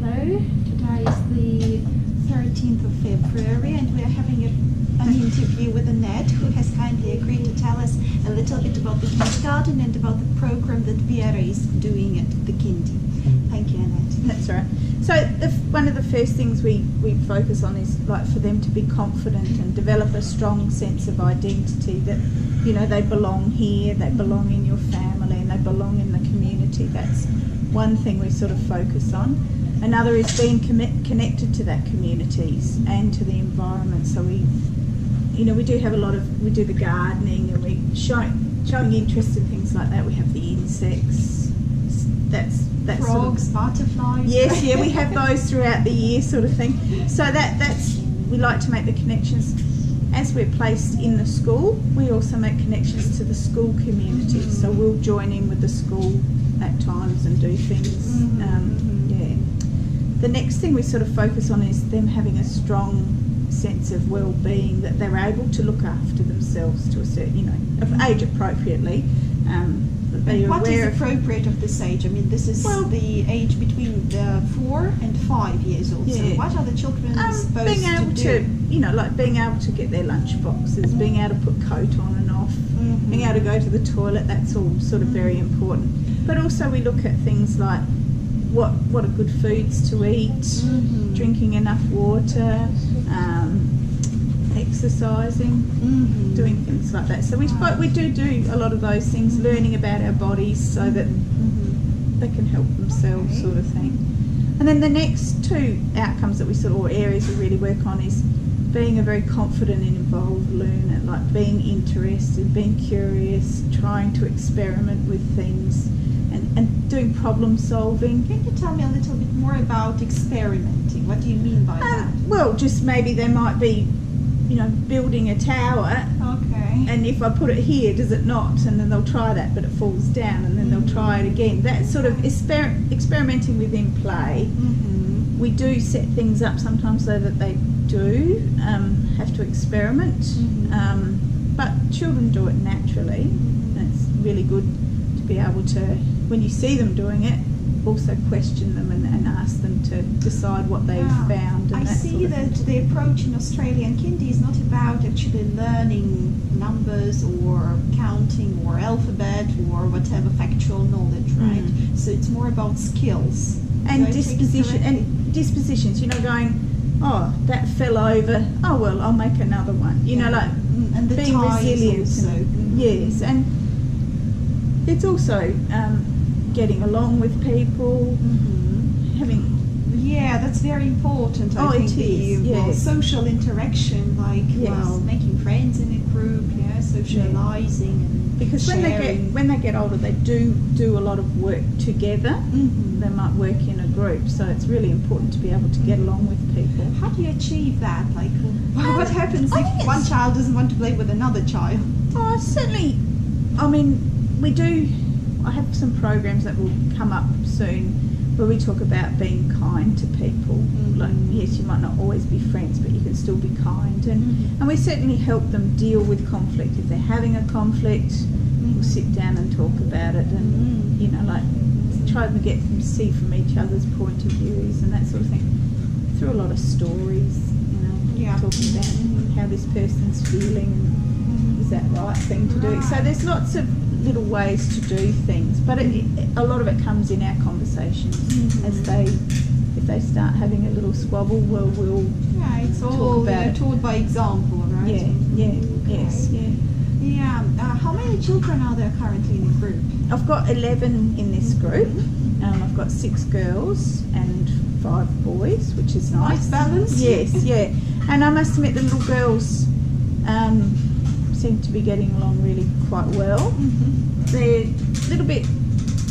Hello, today is the 13th of February and we are having an interview with Annette, who has kindly agreed to tell us a little bit about the kindergarten and about the program that Vera is doing at the Kindy. Thank you, Annette. That's right. So one of the first things we focus on is like for them to be confident and develop a strong sense of identity that, you know, they belong here, they belong in your family and they belong in the community. That's one thing we sort of focus on. Another is being connected to that communities and to the environment. So we do have we do the gardening and we showing interest in things like that. We have the insects. That's frogs, sort of, butterflies. Yes, yeah, we have those throughout the year, sort of thing. So that's we like to make the connections. As we're placed in the school, we also make connections to the school community. So we'll join in with the school at times and do things. The next thing we sort of focus on is them having a strong sense of well-being, that they're able to look after themselves to a certain, of age appropriately. What is appropriate of this age? I mean, this is the age between 4 and 5 years old. So what are the children supposed being able to do? Like being able to get their lunch boxes, being able to put coat on and off, being able to go to the toilet, that's all sort of very important. But also we look at things like what are good foods to eat, drinking enough water, exercising, doing things like that. So we do a lot of those things, learning about our bodies so that they can help themselves, sort of thing. And then the next two outcomes that or areas we really work on is being a very confident and involved learner, like being interested, being curious, trying to experiment with things, and doing problem solving. Can you tell me a little bit more about experimenting? What do you mean by that? Well, just maybe they might be, building a tower. Okay. And if I put it here, does it not? And then they'll try that, but it falls down, and then they'll try it again. That sort of experimenting within play. We do set things up sometimes so that they do have to experiment, but children do it naturally. And it's really good to be able to, when you see them doing it, also question them and ask them to decide what they've found. And I see that the approach in Australia and Kindy is not about actually learning numbers or counting or alphabet or whatever factual knowledge, right? So it's more about skills and dispositions. Going, oh, that fell over. Oh well, I'll make another one. And the being resilient. Also. Yes, and it's also getting along with people, having. Yeah, that's very important. I think it is. Social interaction, making friends in a group, socializing and because sharing. when they get older, they do a lot of work together. They might work in a group, so it's really important to be able to get along with people. How do you achieve that? What happens if one child doesn't want to play with another child? Oh, certainly. I mean, we do. I have some programs that will come up soon where we talk about being kind to people. Like, yes, you might not always be friends, but you can still be kind. And we certainly help them deal with conflict. If they're having a conflict, we'll sit down and talk about it and, try to get them to see from each other's point of views and that sort of thing. Through a lot of stories, talking about how this person's feeling and is that right thing to do. So there's lots of little ways to do things, but a lot of it comes in our conversations. If they start having a little squabble, we'll it's all taught by example, right? How many children are there currently in the group? I've got 11 in this group. I've got 6 girls and 5 boys, which is nice. Nice balance. Yes, yeah. And I must admit the little girls seem to be getting along really quite well. They're a little bit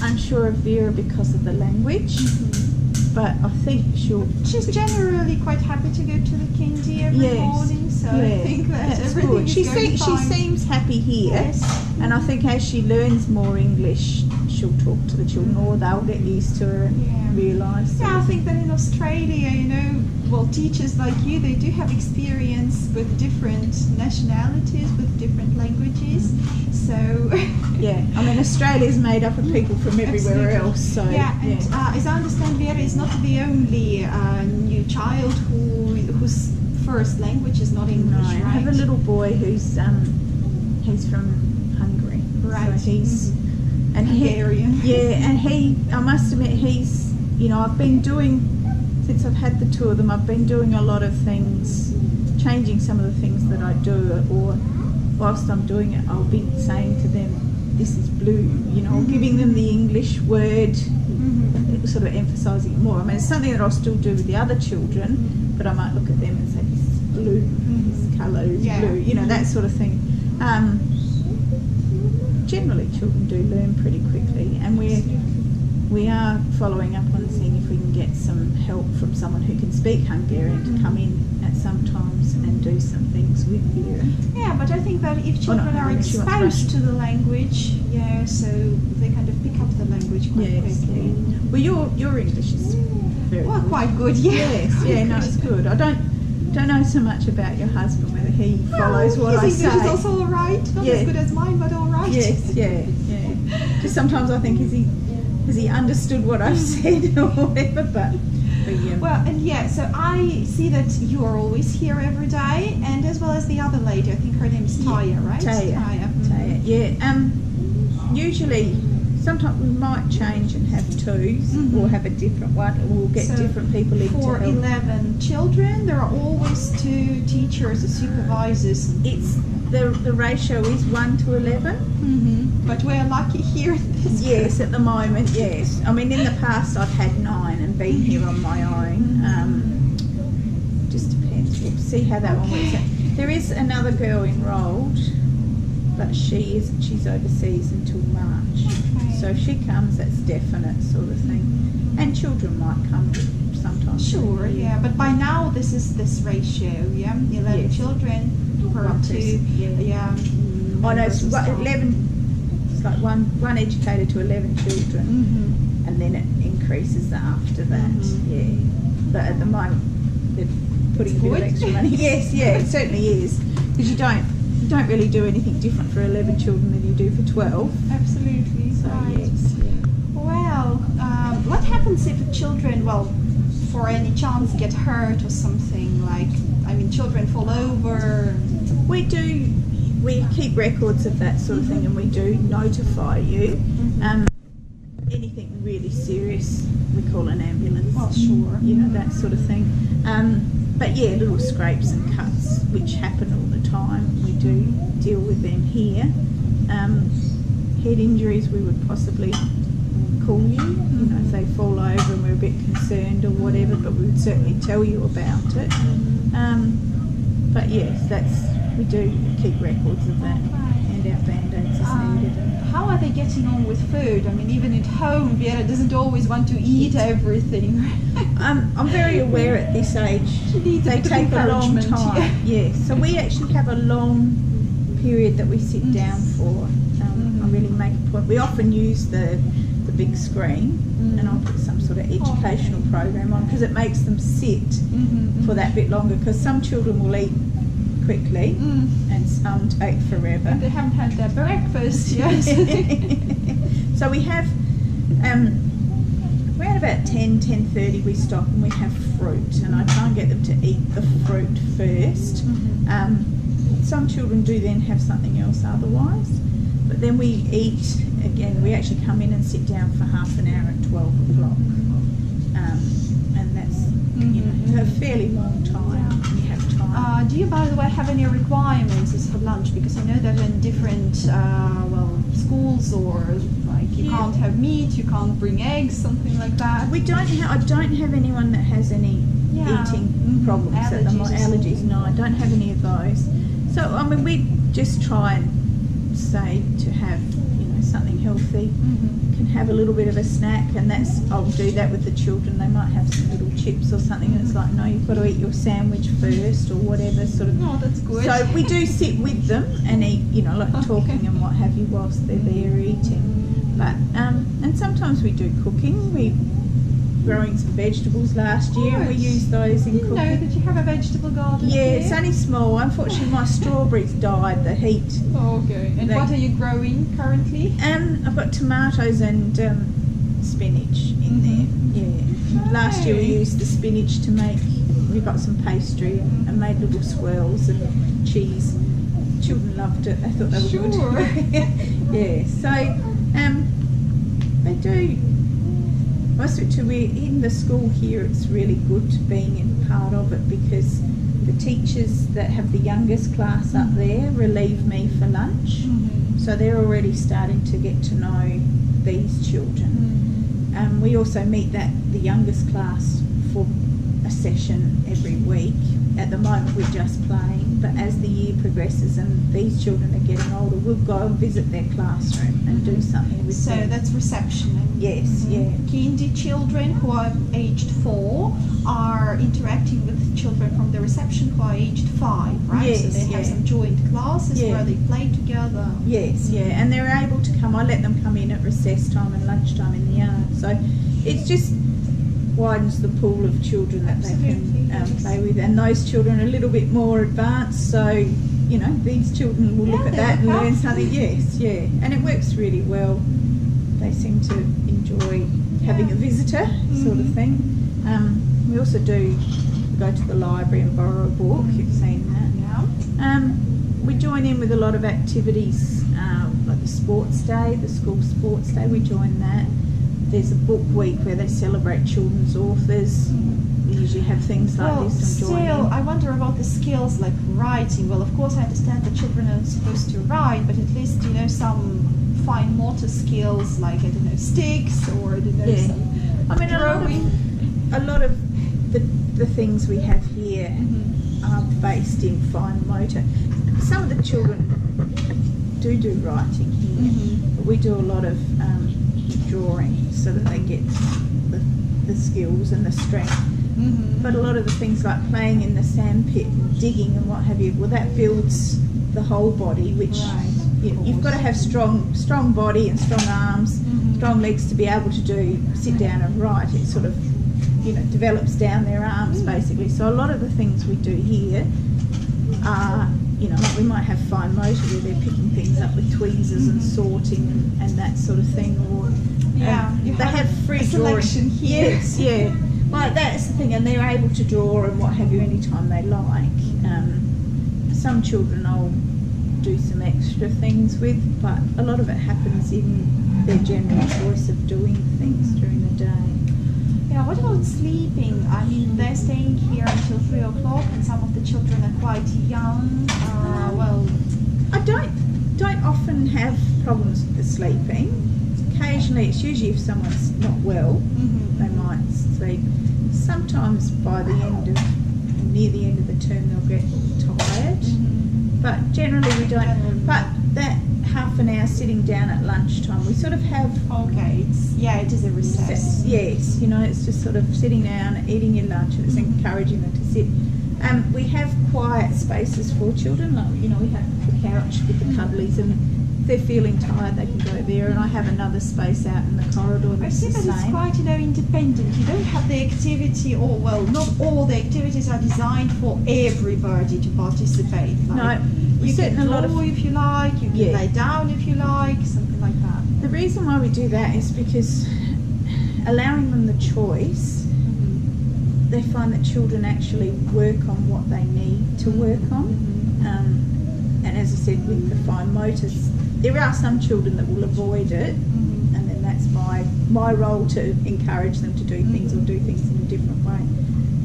unsure of Vera because of the language, but I think she's generally quite happy to go to the Kindy every morning, so I think that's everything good. Is going fine. She seems happy here, and I think as she learns more English, she'll talk to the children, or they'll get used to her and realise nice. Yeah, I think that in Australia, well, teachers like you, they do have experience with different nationalities, with different languages. So yeah, I mean, Australia's made up of people from everywhere Absolutely. else. So yeah, and as I understand, Vera is not the only new child whose first language is not English. No, right? I have a little boy who's he's from Hungary. Right. So he's and Hungarian. I must admit, he's, I've been doing, since I've had the two of them, I've been doing a lot of things, changing some of the things that I do, or whilst I'm doing it, I'll be saying to them, this is blue, or giving them the English word, sort of emphasising it more. I mean, it's something that I'll still do with the other children, but I might look at them and say, this is blue, this colour is blue, that sort of thing. Generally, children do learn pretty quickly, and we are following up on seeing if we can get some help from someone who can speak Hungarian to come in at some times and do some things with Vera. Yeah, but I think that if children are exposed to the language, so they kind of pick up the language quite quickly. Well, your English is very good. Quite good, yes. Yeah, no, it's good. I don't know so much about your husband, whether he follows what I his say. English is also all right, not as good as mine, but all right. Yes, yeah. Just sometimes I think, has he understood what I've said or whatever, but yeah. Well, and so I see that you are always here every day, and as well as the other lady, I think her name is Taya, right? Taya, yeah. Usually, sometimes we might change and have twos, or have a different one, or we'll get different people in to help. For 11 children, there are always 2 teachers or supervisors. It's the ratio is 1 to 11. But we're lucky here. Yes, at the moment, yes. I mean, in the past I've had 9 and been here on my own. Just depends. We'll see how that one works out. There is another girl enrolled, but she's overseas until March. Okay. So if she comes, that's definite sort of thing. And children might come sometimes. Sure, yeah. But by now this is this ratio, 11 children per 2. Oh no, it's 11. It's like one educator to 11 children, and then it increases after that. Yeah, but at the moment they're putting a bit of extra money. Yes, it certainly is, because you don't really do anything different for 11 children than you do for 12. Absolutely, so, right. Yes, Well, what happens if the children, for any chance, get hurt or something? Children fall over. We keep records of that sort of thing, and we do notify you. Anything really serious, we call an ambulance. Well, sure. That sort of thing. But yeah, little scrapes and cuts, which happen all the time, we do deal with them here. Head injuries, we would possibly call you, if they fall over and we're a bit concerned or whatever, but we would certainly tell you about it. But yes, we do keep records of that, and our band-aids as needed. How are they getting on with food? I mean, even at home, Vera doesn't always want to eat everything. I'm very aware at this age they take a long time. Yes, so we actually have a long period that we sit down for. I really make a point. We often use the big screen, and I'll put some sort of educational program on, because it makes them sit for that bit longer, because some children will eat quickly and some take forever. They haven't had their breakfast yet. So we have around about 10:30 we stop and we have fruit, and I try and get them to eat the fruit first. Some children do then have something else otherwise, but then we eat again. We actually come in and sit down for half an hour at 12 o'clock, and that's a fairly long time. We have time. Do you, by the way, have any requirements as for lunch? Because I know that in different schools, or you can't have meat, you can't bring eggs, something like that. I don't have anyone that has any eating problems at the moment. Allergies, no, I don't have any of those. So I mean, we just try and say to have something healthy. Can have a little bit of a snack, and I'll do that with the children. They might have some little chips or something, and it's like, no, you've got to eat your sandwich first, or whatever sort of. Oh, that's good. So we do sit with them and eat, talking and what have you whilst they're there eating. But and sometimes we do cooking. We growing some vegetables last year, and we used those in cooking. Know that you have a vegetable garden. Yeah, here? it's only small. Unfortunately, my strawberries died, the heat. Okay. And what are you growing currently? I've got tomatoes and spinach in there. Yeah. Last year we used the spinach to make. We got some pastry and made little swirls and cheese. Children loved it. They thought they were good. Yeah. So they do. Most of it too. We're in the school here. It's really good being in part of it because the teachers that have the youngest class up there relieve me for lunch. So they're already starting to get to know these children. We also meet the youngest class for a session every week. At the moment we're just playing, but as the year progresses and these children are getting older, we'll go and visit their classroom and do something with them. So that's reception. Yes, yeah. Kindy children who are aged 4 are interacting with children from the reception who are aged 5, right? Yes, so they have some joint classes where they play together. Yes, yeah, and they're able to come. I let them come in at recess time and lunchtime in the yard. So it's just widens the pool of children that they can play with, and those children are a little bit more advanced, so you know these children will look at that and learn something. Yes, yeah, and it works really well. They seem to enjoy having a visitor sort of thing. We also do go to the library and borrow a book. You've seen that. We join in with a lot of activities like the sports day, the school sports day. We join that. There's a book week where they celebrate children's authors. We usually have things like this. Still, I wonder about the skills like writing. Well, of course, I understand that children are supposed to write, but at least you know some fine motor skills like I don't know sticks or I don't know some. I mean, a lot of the things we have here are based in fine motor. Some of the children do writing here, but we do a lot of drawing so that they get the skills and the strength. But a lot of the things like playing in the sandpit, digging and what have you, well that builds the whole body, which you've got to have strong body and strong arms, strong legs to be able to sit down and write. It sort of develops down their arms basically. So a lot of the things we do here are we might have fine motor where they're picking things up with tweezers and sorting and that sort of thing, or they have free selection here. Yes, yeah. Well, that's the thing, and they're able to draw and what have you anytime they like. Some children I'll do some extra things with, but a lot of it happens in their general choice of doing things during the day. Yeah, what about sleeping? I mean, they're staying here until 3 o'clock, and some of the children are quite young. I don't often have problems with the sleeping. Occasionally, it's usually if someone's not well, they might sleep. Sometimes by the near the end of the term, they'll get tired. But generally we don't. But that half an hour sitting down at lunchtime, we sort of have. Okay, it is a recess. Yes, it's just sort of sitting down, eating your lunch, and it's encouraging them to sit. We have quiet spaces for children, like we have the couch with the cuddlies, and if they're feeling tired they can go there, and I have another space out in the corridor that's the same. I see that it's quite independent. You don't have the activity, or not all the activities are designed for everybody to participate. Like, no, you can draw if you like, you can lay down if you like, something like that. The reason why we do that is because allowing them the choice, they find that children actually work on what they need to work on. And as I said, with the fine motors, there are some children that will avoid it, and then that's my role to encourage them to do things or do things in a different way.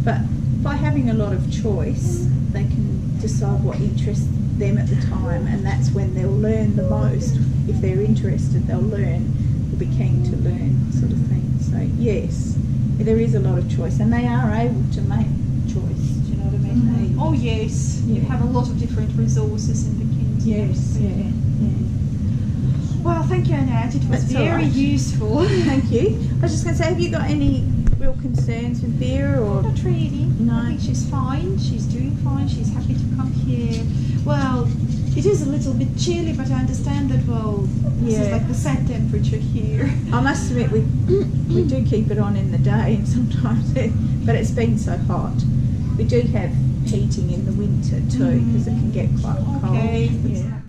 But by having a lot of choice, they can decide what interests them at the time, and that's when they'll learn the most. If they're interested, they'll learn, they'll be keen to learn, sort of thing. So yes, there is a lot of choice, and they are able to make choice. Do you know what I mean? Oh yes, you have a lot of different resources in the Kindy. Yes, yeah. Well, thank you, Annette. It was very useful. Thank you. I was just going to say, have you got any real concerns with Vera, or not really? No. I think she's fine. She's doing fine. She's happy to come here. Well, it is a little bit chilly, but I understand that. Well, this is like like the set temperature here. I must admit we do keep it on in the day and sometimes, but it's been so hot. We do have heating in the winter too because it can get quite cold. Okay. Yeah.